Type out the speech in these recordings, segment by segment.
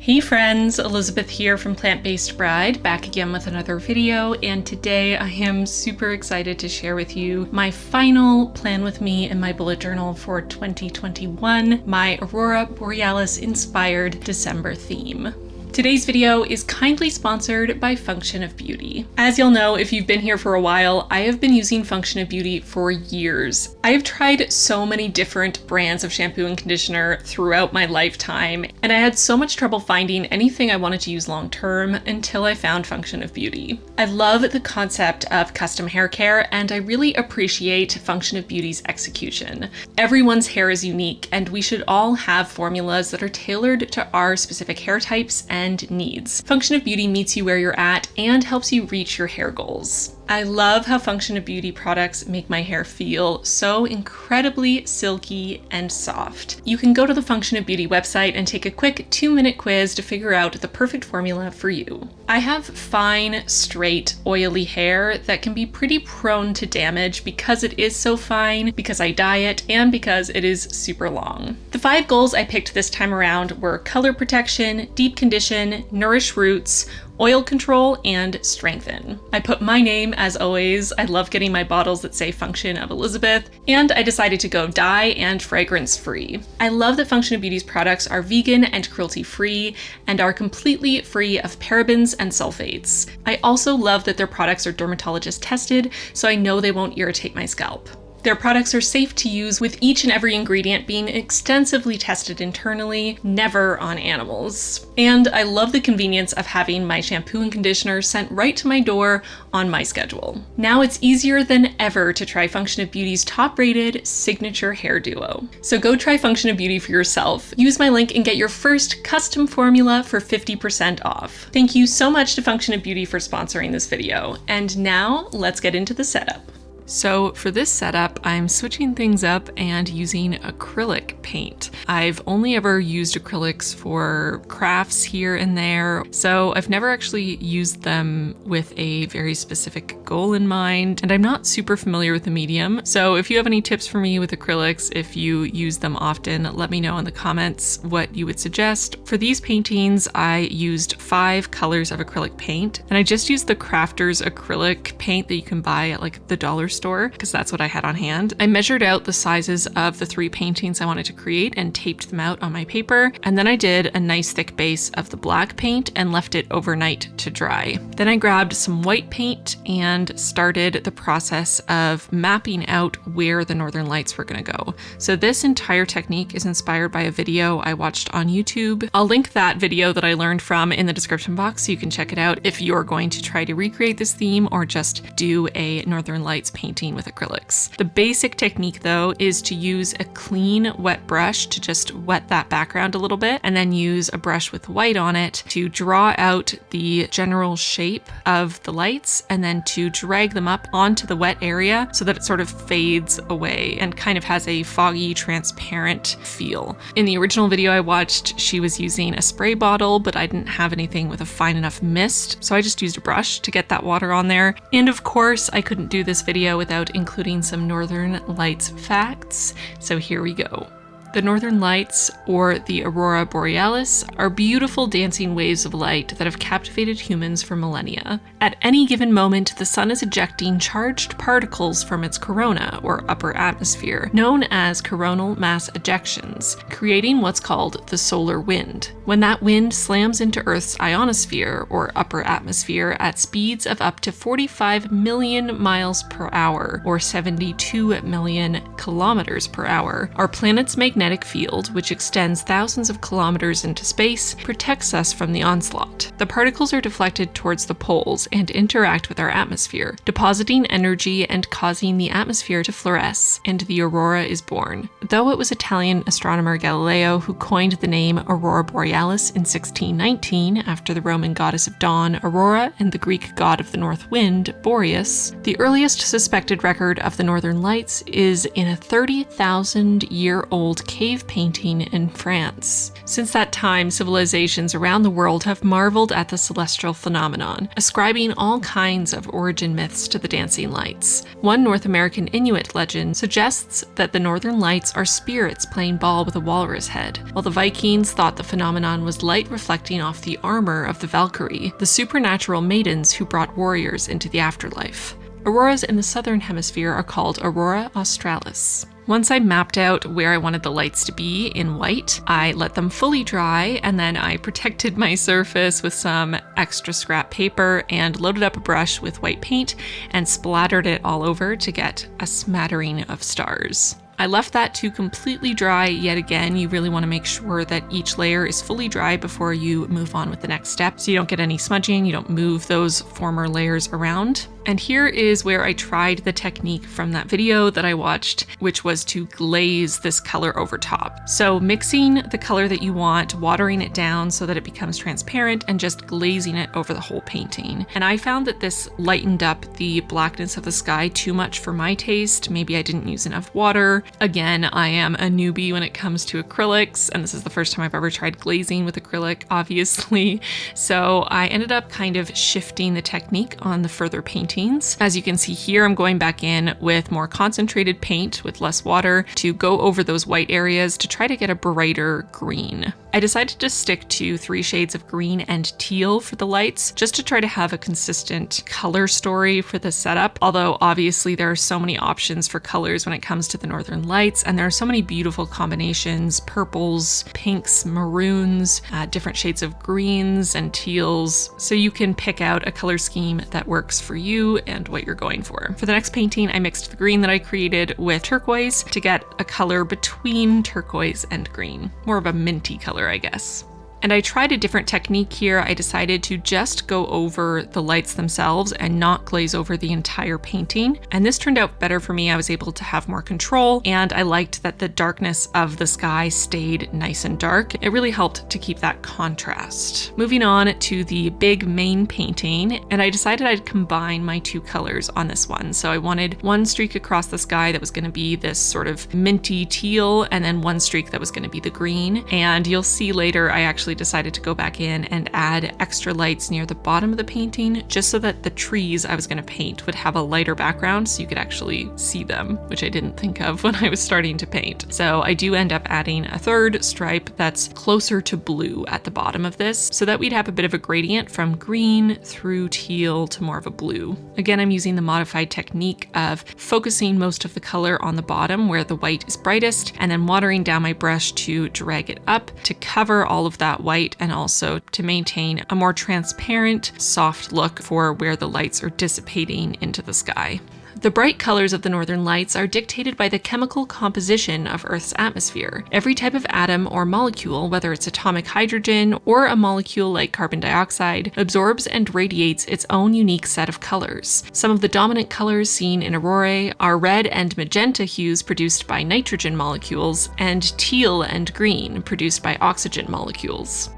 Hey friends, Elizabeth here from Plant-Based Bride, back again with another video, and today I am super excited to share with you my final plan with me in my bullet journal for 2021, my Aurora Borealis inspired December theme. Today's video is kindly sponsored by Function of Beauty. As you'll know, if you've been here for a while, I have been using Function of Beauty for years. I have tried so many different brands of shampoo and conditioner throughout my lifetime, and I had so much trouble finding anything I wanted to use long term until I found Function of Beauty. I love the concept of custom hair care, and I really appreciate Function of Beauty's execution. Everyone's hair is unique, and we should all have formulas that are tailored to our specific hair types and needs. Function of Beauty meets you where you're at and helps you reach your hair goals. I love how Function of Beauty products make my hair feel so incredibly silky and soft. You can go to the Function of Beauty website and take a quick 2-minute quiz to figure out the perfect formula for you. I have fine, straight, oily hair that can be pretty prone to damage because it is so fine, because I dye it, and because it is super long. The 5 goals I picked this time around were color protection, deep condition, nourish roots, oil control, and strengthen. I put my name as always. I love getting my bottles that say Function of Elizabeth, and I decided to go dye and fragrance free. I love that Function of Beauty's products are vegan and cruelty free and are completely free of parabens and sulfates. I also love that their products are dermatologist tested, so I know they won't irritate my scalp. Their products are safe to use, with each and every ingredient being extensively tested internally, never on animals. And I love the convenience of having my shampoo and conditioner sent right to my door on my schedule. Now it's easier than ever to try Function of Beauty's top-rated signature hair duo. So go try Function of Beauty for yourself. Use my link and get your first custom formula for 50% off. Thank you so much to Function of Beauty for sponsoring this video. And now let's get into the setup. So for this setup, I'm switching things up and using acrylic paint. I've only ever used acrylics for crafts here and there, so I've never actually used them with a very specific goal in mind, and I'm not super familiar with the medium. So if you have any tips for me with acrylics, if you use them often, let me know in the comments what you would suggest. For these paintings, I used 5 colors of acrylic paint, and I just used the Crafters acrylic paint that you can buy at like the dollar store, because that's what I had on hand. I measured out the sizes of the 3 paintings I wanted to create and taped them out on my paper, and then I did a nice thick base of the black paint and left it overnight to dry. Then I grabbed some white paint and started the process of mapping out where the northern lights were going to go. So this entire technique is inspired by a video I watched on YouTube. I'll link that video that I learned from in the description box so you can check it out if you're going to try to recreate this theme or just do a northern lights painting with acrylics. The basic technique though is to use a clean wet brush to just wet that background a little bit, and then use a brush with white on it to draw out the general shape of the lights, and then to drag them up onto the wet area so that it sort of fades away and kind of has a foggy, transparent feel. In the original video I watched, she was using a spray bottle, but I didn't have anything with a fine enough mist, so I just used a brush to get that water on there. And of course, I couldn't do this video without including some Northern Lights facts, so here we go. The Northern Lights, or the Aurora Borealis, are beautiful dancing waves of light that have captivated humans for millennia. At any given moment, the sun is ejecting charged particles from its corona, or upper atmosphere, known as coronal mass ejections, creating what's called the solar wind. When that wind slams into Earth's ionosphere, or upper atmosphere, at speeds of up to 45 million miles per hour, or 72 million kilometers per hour, our planet's magnetic field, which extends thousands of kilometers into space, protects us from the onslaught. The particles are deflected towards the poles and interact with our atmosphere, depositing energy and causing the atmosphere to fluoresce, and the aurora is born. Though it was Italian astronomer Galileo who coined the name Aurora Borealis in 1619 after the Roman goddess of dawn, Aurora, and the Greek god of the north wind, Boreas, the earliest suspected record of the northern lights is in a 30,000-year-old cave painting in France. Since that time, civilizations around the world have marveled at the celestial phenomenon, ascribing all kinds of origin myths to the dancing lights. One North American Inuit legend suggests that the northern lights are spirits playing ball with a walrus head, while the Vikings thought the phenomenon was light reflecting off the armor of the Valkyrie, the supernatural maidens who brought warriors into the afterlife. Auroras in the southern hemisphere are called Aurora Borealis. Once I mapped out where I wanted the lights to be in white, I let them fully dry, and then I protected my surface with some extra scrap paper and loaded up a brush with white paint and splattered it all over to get a smattering of stars. I left that to completely dry. Yet again, you really want to make sure that each layer is fully dry before you move on with the next step, so you don't get any smudging, you don't move those former layers around. And here is where I tried the technique from that video that I watched, which was to glaze this color over top. So mixing the color that you want, watering it down so that it becomes transparent, and just glazing it over the whole painting. And I found that this lightened up the blackness of the sky too much for my taste. Maybe I didn't use enough water. Again, I am a newbie when it comes to acrylics, and this is the first time I've ever tried glazing with acrylic, obviously. So I ended up kind of shifting the technique on the further paintings. As you can see here, I'm going back in with more concentrated paint with less water to go over those white areas to try to get a brighter green. I decided to stick to 3 shades of green and teal for the lights, just to try to have a consistent color story for the setup. Although obviously there are so many options for colors when it comes to the northern lights, and there are so many beautiful combinations: purples, pinks, maroons, different shades of greens and teals. So you can pick out a color scheme that works for you and what you're going for. For the next painting, I mixed the green that I created with turquoise to get a color between turquoise and green. More of a minty color, I guess. And I tried a different technique here. I decided to just go over the lights themselves and not glaze over the entire painting. And this turned out better for me. I was able to have more control, and I liked that the darkness of the sky stayed nice and dark. It really helped to keep that contrast. Moving on to the big main painting, and I decided I'd combine my 2 colors on this one. So I wanted one streak across the sky that was going to be this sort of minty teal, and then one streak that was going to be the green. And you'll see later, I actually decided to go back in and add extra lights near the bottom of the painting, just so that the trees I was going to paint would have a lighter background so you could actually see them, which I didn't think of when I was starting to paint. So I do end up adding a 3rd stripe that's closer to blue at the bottom of this, so that we'd have a bit of a gradient from green through teal to more of a blue. Again, I'm using the modified technique of focusing most of the color on the bottom where the white is brightest, and then watering down my brush to drag it up to cover all of that white, and also to maintain a more transparent, soft look for where the lights are dissipating into the sky. The bright colors of the northern lights are dictated by the chemical composition of Earth's atmosphere. Every type of atom or molecule, whether it's atomic hydrogen or a molecule like carbon dioxide, absorbs and radiates its own unique set of colors. Some of the dominant colors seen in aurorae are red and magenta hues produced by nitrogen molecules, and teal and green produced by oxygen molecules.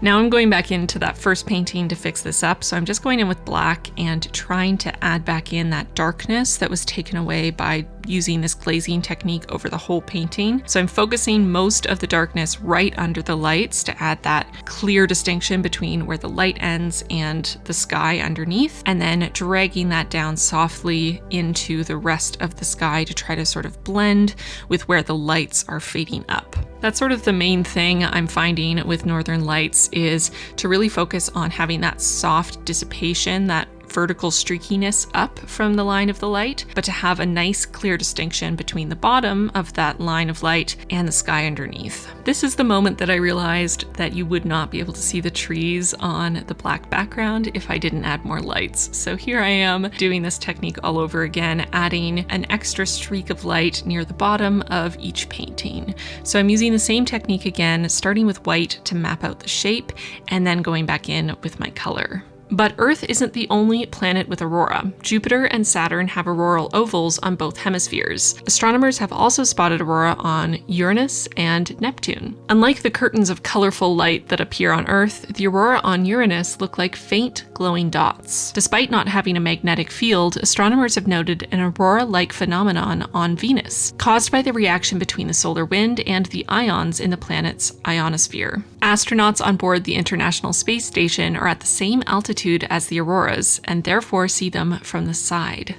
Now I'm going back into that first painting to fix this up, so I'm just going in with black and trying to add back in that darkness that was taken away by using this glazing technique over the whole painting. So I'm focusing most of the darkness right under the lights to add that clear distinction between where the light ends and the sky underneath, and then dragging that down softly into the rest of the sky to try to sort of blend with where the lights are fading up. That's sort of the main thing I'm finding with northern lights, is to really focus on having that soft dissipation, that vertical streakiness up from the line of the light, but to have a nice clear distinction between the bottom of that line of light and the sky underneath. This is the moment that I realized that you would not be able to see the trees on the black background if I didn't add more lights. So here I am doing this technique all over again, adding an extra streak of light near the bottom of each painting. So I'm using the same technique again, starting with white to map out the shape and then going back in with my color. But Earth isn't the only planet with aurora. Jupiter and Saturn have auroral ovals on both hemispheres. Astronomers have also spotted aurora on Uranus and Neptune. Unlike the curtains of colorful light that appear on Earth, the aurora on Uranus look like faint, glowing dots. Despite not having a magnetic field, astronomers have noted an aurora-like phenomenon on Venus, caused by the reaction between the solar wind and the ions in the planet's ionosphere. Astronauts on board the International Space Station are at the same altitude as the auroras, and therefore see them from the side.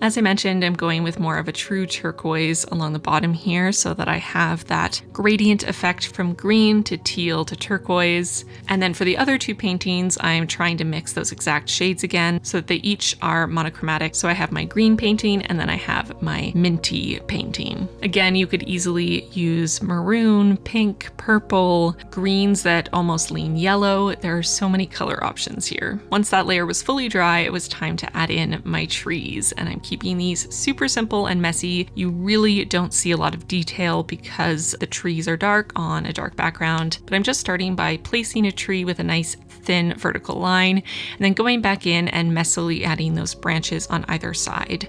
As I mentioned, I'm going with more of a true turquoise along the bottom here so that I have that gradient effect from green to teal to turquoise. And then for the other two paintings, I'm trying to mix those exact shades again so that they each are monochromatic. So I have my green painting and then I have my minty painting. Again, you could easily use maroon, pink, purple, greens that almost lean yellow. There are so many color options here. Once that layer was fully dry, it was time to add in my trees, and I'm keeping these super simple and messy. You really don't see a lot of detail because the trees are dark on a dark background, but I'm just starting by placing a tree with a nice thin vertical line and then going back in and messily adding those branches on either side.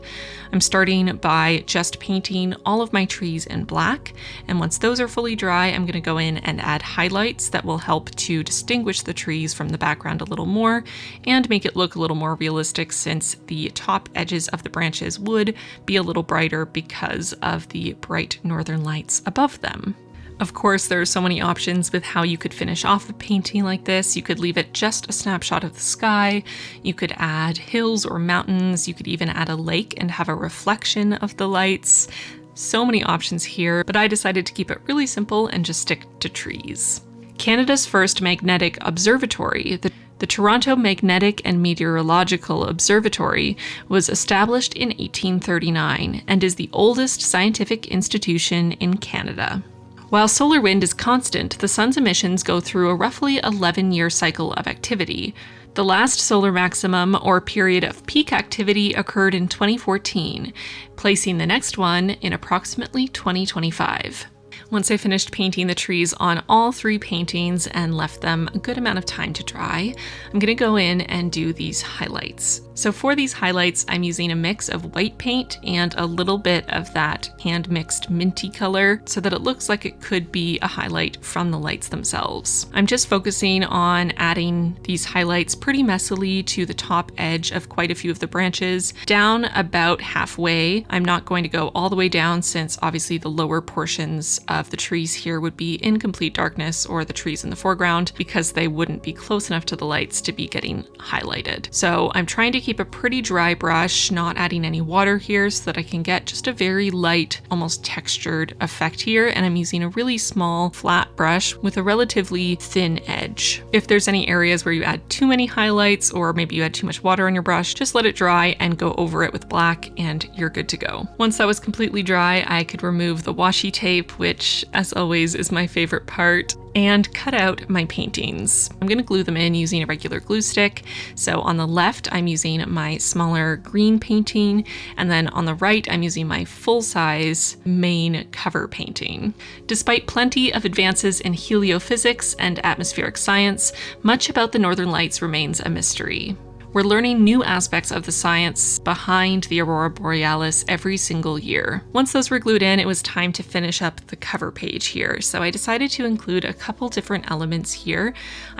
I'm starting by just painting all of my trees in black, and once those are fully dry, I'm going to go in and add highlights that will help to distinguish the trees from the background a little more and make it look a little more realistic, since the top edges of the branches would be a little brighter because of the bright northern lights above them. Of course, there are so many options with how you could finish off a painting like this. You could leave it just a snapshot of the sky. You could add hills or mountains. You could even add a lake and have a reflection of the lights. So many options here, but I decided to keep it really simple and just stick to trees. Canada's first magnetic observatory, the Toronto Magnetic and Meteorological Observatory, was established in 1839 and is the oldest scientific institution in Canada. While solar wind is constant, the sun's emissions go through a roughly 11-year cycle of activity. The last solar maximum, or period of peak activity, occurred in 2014, placing the next one in approximately 2025. Once I finished painting the trees on all three paintings and left them a good amount of time to dry, I'm going to go in and do these highlights. So for these highlights, I'm using a mix of white paint and a little bit of that hand-mixed minty color so that it looks like it could be a highlight from the lights themselves. I'm just focusing on adding these highlights pretty messily to the top edge of quite a few of the branches, down about halfway. I'm not going to go all the way down, since obviously the lower portions of the trees here would be in complete darkness, or the trees in the foreground, because they wouldn't be close enough to the lights to be getting highlighted. So I'm trying to keep a pretty dry brush, not adding any water here, so that I can get just a very light, almost textured effect here. And I'm using a really small flat brush with a relatively thin edge. If there's any areas where you add too many highlights, or maybe you add too much water on your brush, just let it dry and go over it with black and you're good to go. Once that was completely dry, I could remove the washi tape, which as always is my favorite part, and cut out my paintings. I'm going to glue them in using a regular glue stick. So on the left, I'm using my smaller green painting, and then on the right, I'm using my full-size main cover painting. Despite plenty of advances in heliophysics and atmospheric science, much about the Northern Lights remains a mystery. We're learning new aspects of the science behind the Aurora Borealis every single year. Once those were glued in, it was time to finish up the cover page here. So I decided to include a couple different elements here.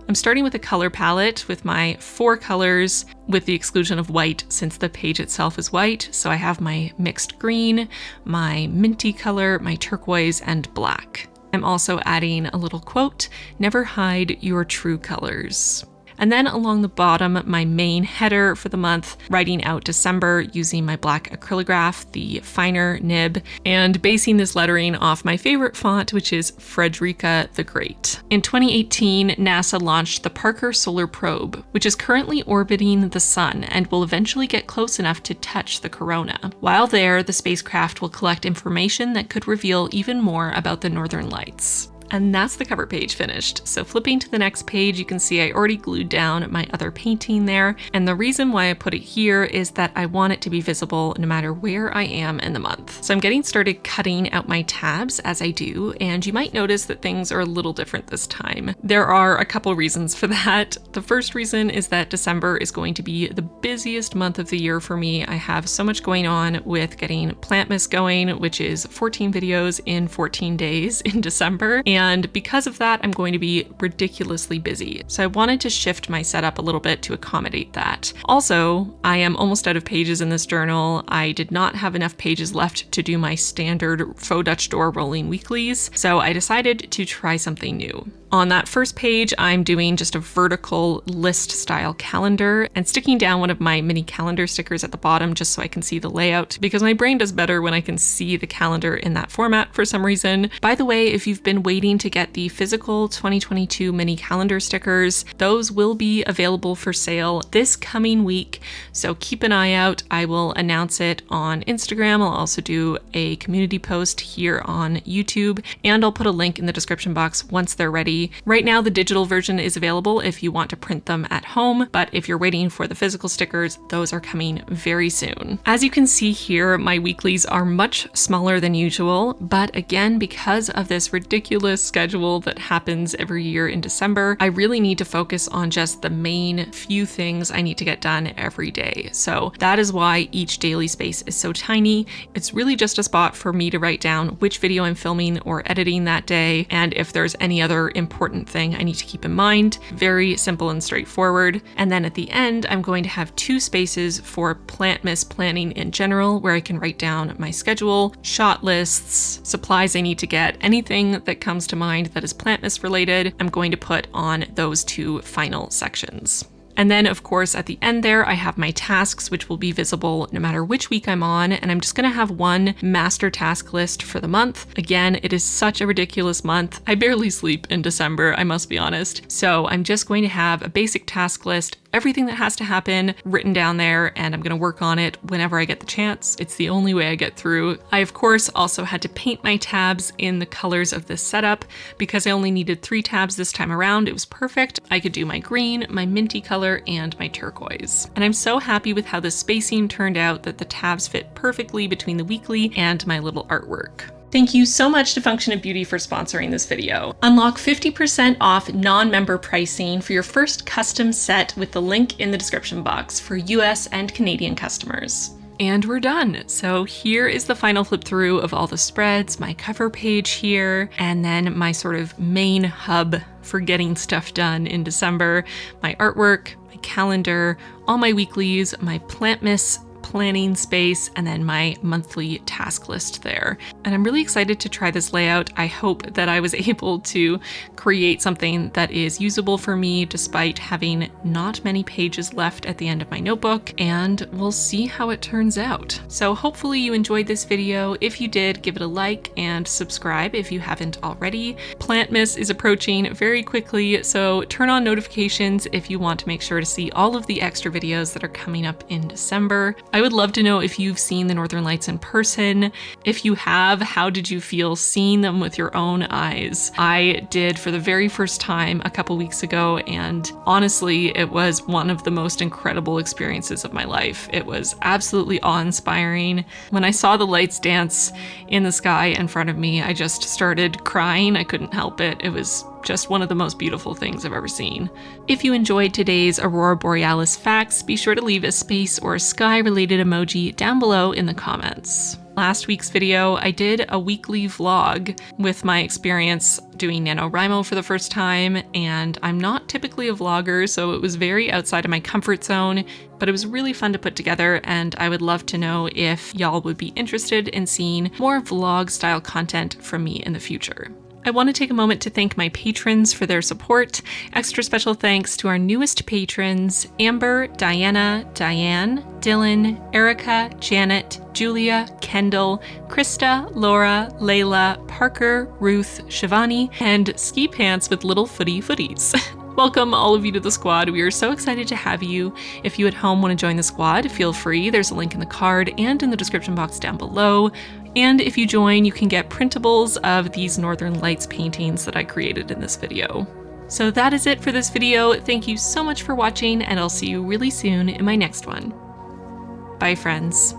I'm starting with a color palette with my 4 colors, with the exclusion of white since the page itself is white. So I have my mixed green, my minty color, my turquoise, and black. I'm also adding a little quote, "Never hide your true colors." And then along the bottom, my main header for the month, writing out December using my black acrylograph, the finer nib, and basing this lettering off my favorite font, which is Frederica the Great. In 2018, NASA launched the Parker Solar Probe, which is currently orbiting the sun and will eventually get close enough to touch the corona. While there, the spacecraft will collect information that could reveal even more about the Northern Lights. And that's the cover page finished. So flipping to the next page, you can see I already glued down my other painting there. And the reason why I put it here is that I want it to be visible no matter where I am in the month. So I'm getting started cutting out my tabs as I do, and you might notice that things are a little different this time. There are a couple reasons for that. The first reason is that December is going to be the busiest month of the year for me. I have so much going on with getting Plantmas going, which is 14 videos in 14 days in December. And because of that, I'm going to be ridiculously busy. So I wanted to shift my setup a little bit to accommodate that. Also, I am almost out of pages in this journal. I did not have enough pages left to do my standard faux Dutch door rolling weeklies, so I decided to try something new. On that first page, I'm doing just a vertical list style calendar and sticking down one of my mini calendar stickers at the bottom just so I can see the layout, because my brain does better when I can see the calendar in that format for some reason. By the way, if you've been waiting to get the physical 2022 mini calendar stickers, those will be available for sale this coming week, so keep an eye out. I will announce it on Instagram. I'll also do a community post here on YouTube, and I'll put a link in the description box once they're ready. Right now, the digital version is available if you want to print them at home, but if you're waiting for the physical stickers, those are coming very soon. As you can see here, my weeklies are much smaller than usual, but again, because of this ridiculous schedule that happens every year in December, I really need to focus on just the main few things I need to get done every day. So that is why each daily space is so tiny. It's really just a spot for me to write down which video I'm filming or editing that day, and if there's any other important thing I need to keep in mind. Very simple and straightforward. And then at the end, I'm going to have 2 spaces for Plantmas planning in general, where I can write down my schedule, shot lists, supplies I need to get, anything that comes to mind that is Plantmas related, I'm going to put on those 2 final sections. And then, of course, at the end there, I have my tasks, which will be visible no matter which week I'm on, and I'm just gonna have one master task list for the month. Again, it is such a ridiculous month. I barely sleep in December, I must be honest. So I'm just going to have a basic task list, everything that has to happen written down there, and I'm gonna work on it whenever I get the chance. It's the only way I get through. I, of course, also had to paint my tabs in the colors of this setup. Because I only needed 3 tabs this time around, it was perfect. I could do my green, my minty color, and my turquoise. And I'm so happy with how the spacing turned out, that the tabs fit perfectly between the weekly and my little artwork. Thank you so much to Function of Beauty for sponsoring this video. Unlock 50% off non-member pricing for your first custom set with the link in the description box for US and Canadian customers. And we're done. So here is the final flip through of all the spreads, my cover page here, and then my sort of main hub for getting stuff done in December, my artwork, my calendar, all my weeklies, my Plantmas planning space, and then my monthly task list there. And I'm really excited to try this layout. I hope that I was able to create something that is usable for me despite having not many pages left at the end of my notebook, and we'll see how it turns out. So hopefully you enjoyed this video. If you did, give it a like and subscribe if you haven't already. Plantmas is approaching very quickly, so turn on notifications if you want to make sure to see all of the extra videos that are coming up in December. I would love to know if you've seen the Northern Lights in person. If you have, how did you feel seeing them with your own eyes? I did for the very first time a couple weeks ago, and honestly, it was one of the most incredible experiences of my life. It was absolutely awe-inspiring. When I saw the lights dance in the sky in front of me, I just started crying. I couldn't help it. It was just one of the most beautiful things I've ever seen. If you enjoyed today's Aurora Borealis facts, be sure to leave a space or a sky-related emoji down below in the comments. Last week's video, I did a weekly vlog with my experience doing NaNoWriMo for the first time, and I'm not typically a vlogger, so it was very outside of my comfort zone, but it was really fun to put together, and I would love to know if y'all would be interested in seeing more vlog-style content from me in the future. I want to take a moment to thank my patrons for their support. Extra special thanks to our newest patrons, Amber, Diana, Diane, Dylan, Erica, Janet, Julia, Kendall, Krista, Laura, Layla, Parker, Ruth, Shivani, and Ski Pants with Little Footy Footies. Welcome all of you to the squad. We are so excited to have you. If you at home want to join the squad, feel free. There's a link in the card and in the description box down below. And if you join, you can get printables of these Northern Lights paintings that I created in this video. So that is it for this video. Thank you so much for watching, and I'll see you really soon in my next one. Bye, friends.